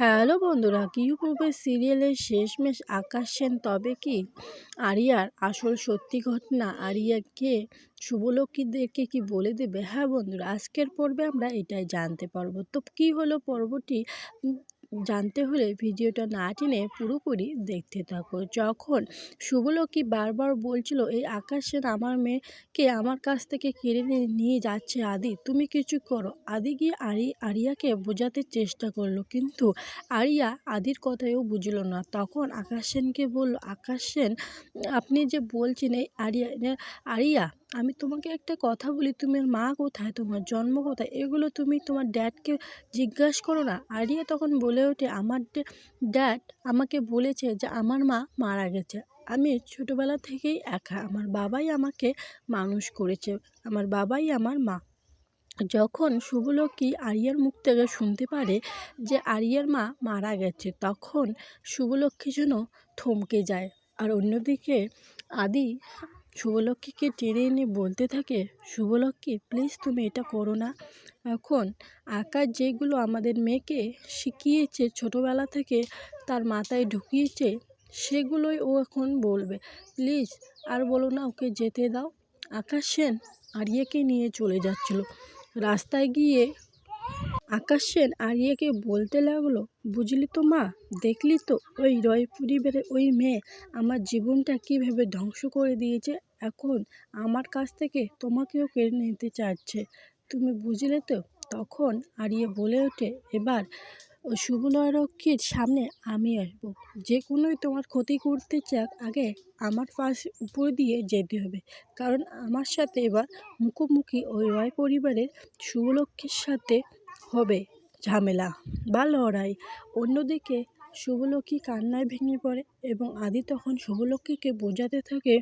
Hello বন্ধুরা, কিউবের সিরিয়ালের শেষমেশ আকাশ সেন তবে কি আরিয়ার আসল সত্যি ঘটনা আরিয়াকে শুভলক্ষীদেরকে কি বলে দেবে? হ্যাঁ বন্ধুরা, আজকের পর্বে আমরা এটাই জানতে পারবো। তো কি হলো পর্বটি জানতে হলে ভিডিওটা না টেনে পুরোপুরি দেখতে থাকো। যখন শুভলক্ষী বারবার বলছিল এই আকাশ সেন আমার মেয়েকে আমার কাছ থেকে কেড়ে নিয়ে যাচ্ছে, আদি তুমি কিছু করো। আদি গিয়ে আরিয়াকে বোঝাতে চেষ্টা করলো, কিন্তু আরিয়া আদির কথাও বুঝল না। তখন আকাশ সেনকে বলল, আকাশ সেন আপনি যে বলছেন এই আরিয়া আমি তোমাকে একটা কথা বলি, তোমার মা কোথায়, তোমার জন্ম কোথায়, এগুলো তুমি তোমার ড্যাডকে জিজ্ঞাসা করো না। আরিয়া তখন বলে ওঠে, আমার ড্যাড আমাকে বলেছে যে আমার মা মারা গেছে, আমি ছোটোবেলা থেকেই একা, আমার বাবাই আমাকে মানুষ করেছে, আমার বাবাই আমার মা। যখন শুভলক্ষী আরিয়ার মুখ থেকে শুনতে পারে যে আরিয়ার মা মারা গেছে, তখন শুভলক্ষী যেন থমকে যায়। আর অন্যদিকে আদি শুভলক্ষীকে টেনে এনে বলতে থাকে, শুভলক্ষী প্লিজ তুমি এটা করো না। এখন আকাশ যেগুলো আমাদের মেয়েকে শিখিয়েছে ছোটোবেলা থেকে, তার মাথায় ঢুকিয়েছে, সেগুলোই ও এখন বলবে। প্লিজ আর বলো না, ওকে যেতে দাও। আকাশ সেন আরিয়াকে নিয়ে চলে যাচ্ছিল। রাস্তায় গিয়ে আকাশ সেন আরিয়াকে বলতে লাগলো, বুঝলি তো মা, দেখলি তো ওই রয় পরিবারের ওই মেয়ে আমার জীবনটা কীভাবে ধ্বংস করে দিয়েছে, এখন আমার কাছ থেকে তোমাকেও কেড়ে নিতে চাচ্ছে, তুমি বুঝলে তো। তখন আরিয়া বলে ওঠে, এবার শুভলক্ষীর সামনে আমি আসবো, যে কোনোই তোমার ক্ষতি করতে চাক আগে আমার উপর দিয়ে যেতে হবে, কারণ আমার সাথে এবার মুখোমুখি ওই রয় পরিবারের শুভলক্ষীর সাথে হবে ঝামেলা বা লড়াই। অন্যদিকে শুভলক্ষী কান্নায় ভেঙে পড়ে এবং আদি তখন শুভলক্ষীকে বোঝাতে থাকে,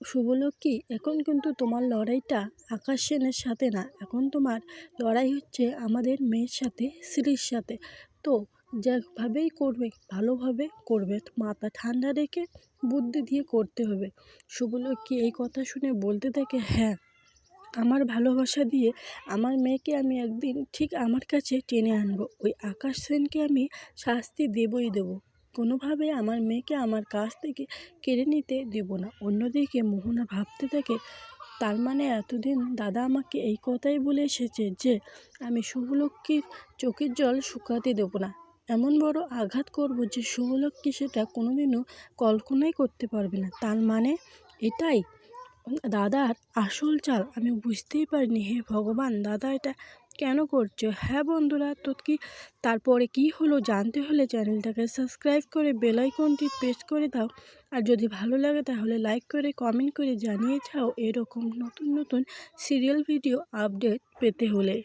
শুভলক্ষী এখন কিন্তু তোমার লড়াইটা আকাশ সেনের সাথে না, এখন তোমার লড়াই হচ্ছে আমাদের মেয়ের সাথে, শ্রীর সাথে। তো যেভাবেই করবে ভালোভাবে করবে, মাথা ঠান্ডা রেখে বুদ্ধি দিয়ে করতে হবে। শুভলক্ষী এই কথা শুনে বলতে থাকে, হ্যাঁ আমার ভালোবাসা দিয়ে আমার মেয়েকে আমি একদিন ঠিক আমার কাছে টেনে আনবো, ওই আকাশ সেনকে আমি শাস্তি দেবই দেবো, কোনোভাবে আমার মেয়েকে আমার কাছ থেকে কেড়ে নিতে দেব না। অন্যদিকে মোহনা ভাবতে থাকে, তার মানে এতদিন দাদা আমাকে এই কথাই বলে এসেছে যে আমি শুভলক্ষীর চোখের জল শুকাতে দেব না, এমন বড় আঘাত করব যে শুভলক্ষী সেটা কোনোদিনও কল্পনাই করতে পারবে না। তার মানে এটাই দাদার আসল চাল, আমি বুঝতেই পারিনি, হে ভগবান দাদা এটা কেন করছো। হ্যাঁ বন্ধুরা, তো কি তারপরে কি হলো জানতে হলে চ্যানেলটাকে সাবস্ক্রাইব করে বেল আইকনটি প্রেস করে দাও। আর যদি ভালো লাগে তাহলে লাইক করে কমেন্ট করে জানিয়ে যাও এরকম নতুন নতুন সিরিয়াল ভিডিও আপডেট পেতে হলে।